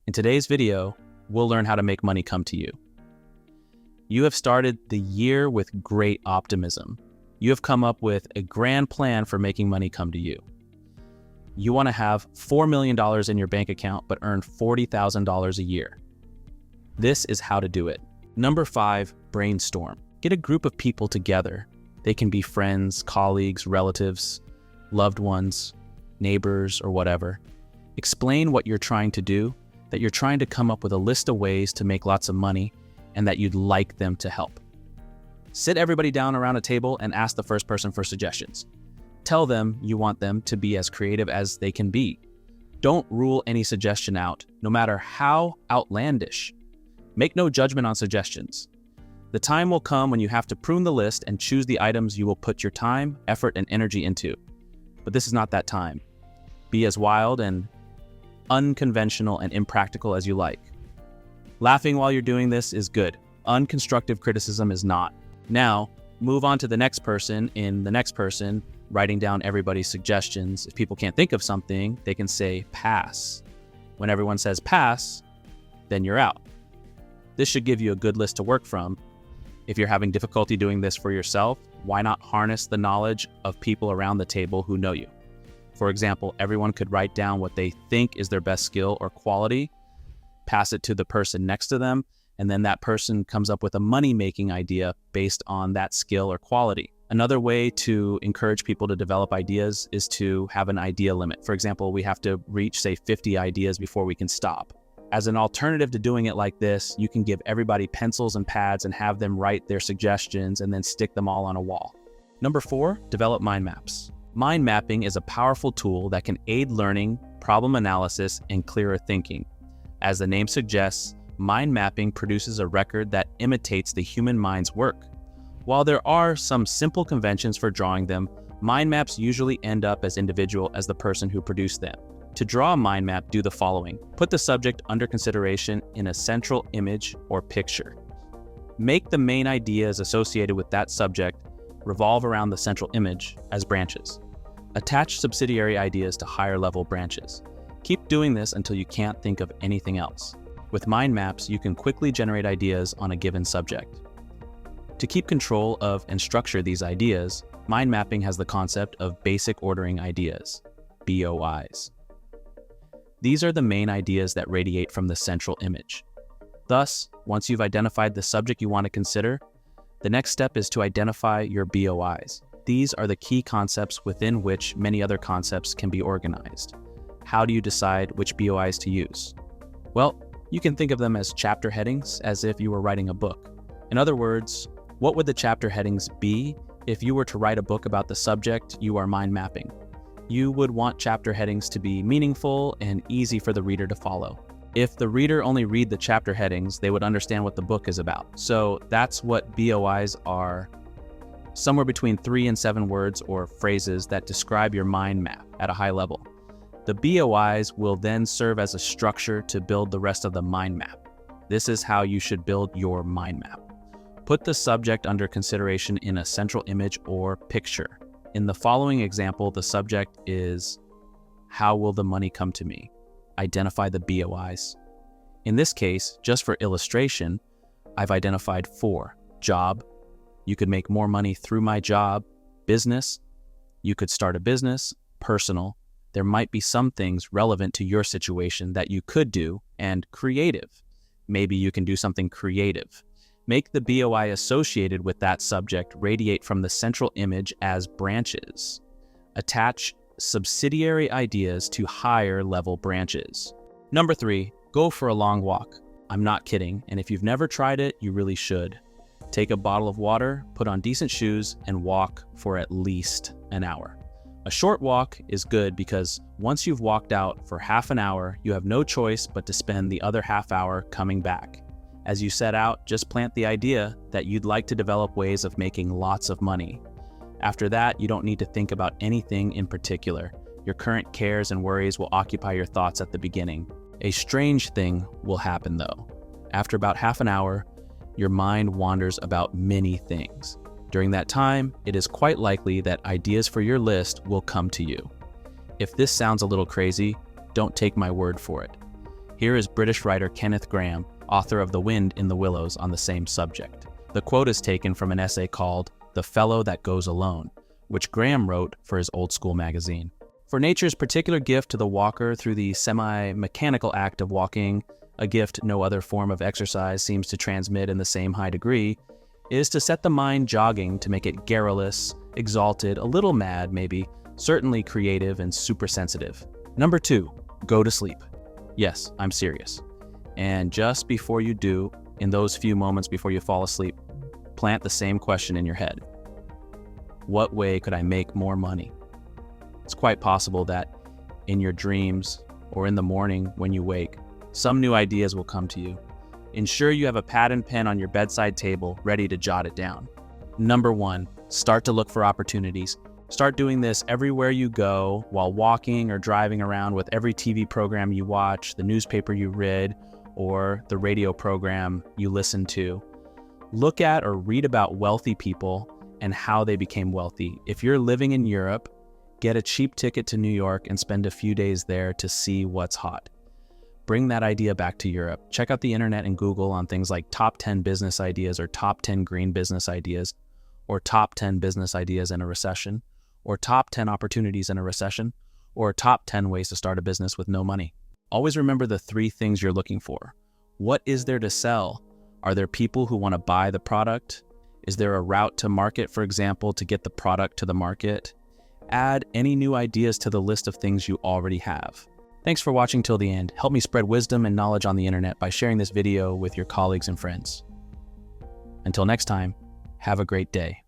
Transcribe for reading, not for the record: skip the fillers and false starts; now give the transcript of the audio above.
In today's video, we'll learn how to make money come to you. You have started the year with great optimism. You have come up with a grand plan for making money come to you. You want to have $4 million in your bank account but earn $40,000 a year. This is how to do it. Number 5, brainstorm. Get a group of people together. They can be friends, colleagues, relatives, loved ones, neighbors, or whatever. Explain what you're trying to do, that you're trying to come up with a list of ways to make lots of money, and that you'd like them to help. Sit everybody down around a table and ask the first person for suggestions. Tell them you want them to be as creative as they can be. Don't rule any suggestion out, no matter how outlandish. Make no judgment on suggestions. The time will come when you have to prune the list and choose the items you will put your time, effort, and energy into. But this is not that time. Be as wild and unconventional and impractical as you like. Laughing while you're doing this is good. Unconstructive criticism is not. Now, move on to the next person in the next person, writing down everybody's suggestions. If people can't think of something, they can say pass. When everyone says pass, then you're out. This should give you a good list to work from. If you're having difficulty doing this for yourself, why not harness the knowledge of people around the table who know you? For example, everyone could write down what they think is their best skill or quality, pass it to the person next to them, and then that person comes up with a money-making idea based on that skill or quality. Another way to encourage people to develop ideas is to have an idea limit. For example, we have to reach, say, 50 ideas before we can stop. As an alternative to doing it like this, you can give everybody pencils and pads and have them write their suggestions and then stick them all on a wall. Number 4, develop mind maps. Mind mapping is a powerful tool that can aid learning, problem analysis, and clearer thinking. As the name suggests, mind mapping produces a record that imitates the human mind's work. While there are some simple conventions for drawing them, mind maps usually end up as individual as the person who produced them. To draw a mind map, do the following. Put the subject under consideration in a central image or picture. Make the main ideas associated with that subject revolve around the central image as branches. Attach subsidiary ideas to higher level branches. Keep doing this until you can't think of anything else. With mind maps, you can quickly generate ideas on a given subject. To keep control of and structure these ideas, mind mapping has the concept of basic ordering ideas, BOIs. These are the main ideas that radiate from the central image. Thus, once you've identified the subject you want to consider, the next step is to identify your BOIs. These are the key concepts within which many other concepts can be organized. How do you decide which BOIs to use? Well, you can think of them as chapter headings, as if you were writing a book. In other words, what would the chapter headings be if you were to write a book about the subject you are mind mapping? You would want chapter headings to be meaningful and easy for the reader to follow. If the reader only read the chapter headings, they would understand what the book is about. So that's what BOIs are. Somewhere between 3 and 7 words or phrases that describe your mind map at a high level. The BOIs will then serve as a structure to build the rest of the mind map. This is how you should build your mind map. Put the subject under consideration in a central image or picture. In the following example, the subject is, how will the money come to me? Identify the BOIs. In this case, just for illustration, I've identified 4. Job. You could make more money through my job. Business. You could start a business. Personal. There might be some things relevant to your situation that you could do. And creative. Maybe you can do something creative. Make the BOI associated with that subject radiate from the central image as branches. Attach subsidiary ideas to higher level branches. Number 3, go for a long walk. I'm not kidding, and if you've never tried it, you really should. Take a bottle of water, put on decent shoes, and walk for at least an hour. A short walk is good because once you've walked out for half an hour, you have no choice but to spend the other half hour coming back. As you set out, just plant the idea that you'd like to develop ways of making lots of money. After that, you don't need to think about anything in particular. Your current cares and worries will occupy your thoughts at the beginning. A strange thing will happen though. After about half an hour, your mind wanders about many things. During that time, it is quite likely that ideas for your list will come to you. If this sounds a little crazy, don't take my word for it. Here is British writer Kenneth Graham, author of The Wind in the Willows, on the same subject. The quote is taken from an essay called The Fellow That Goes Alone, which Graham wrote for his Old School magazine. For nature's particular gift to the walker through the semi-mechanical act of walking, a gift no other form of exercise seems to transmit in the same high degree, is to set the mind jogging to make it garrulous, exalted, a little mad maybe, certainly creative and super sensitive. Number 2, go to sleep. Yes, I'm serious. And just before you do, in those few moments before you fall asleep, plant the same question in your head. What way could I make more money? It's quite possible that in your dreams or in the morning when you wake, some new ideas will come to you. Ensure you have a pad and pen on your bedside table ready to jot it down. Number 1, start to look for opportunities. Start doing this everywhere you go, while walking or driving around, with every TV program you watch, the newspaper you read, or the radio program you listen to. Look at or read about wealthy people and how they became wealthy. If you're living in Europe, get a cheap ticket to New York and spend a few days there to see what's hot. Bring that idea back to Europe. Check out the internet and Google on things like top 10 business ideas, or top 10 green business ideas, or top 10 business ideas in a recession, or top 10 opportunities in a recession, or top 10 ways to start a business with no money. Always remember the 3 things you're looking for. What is there to sell? Are there people who want to buy the product? Is there a route to market, for example, to get the product to the market? Add any new ideas to the list of things you already have. Thanks for watching till the end. Help me spread wisdom and knowledge on the internet by sharing this video with your colleagues and friends. Until next time, have a great day.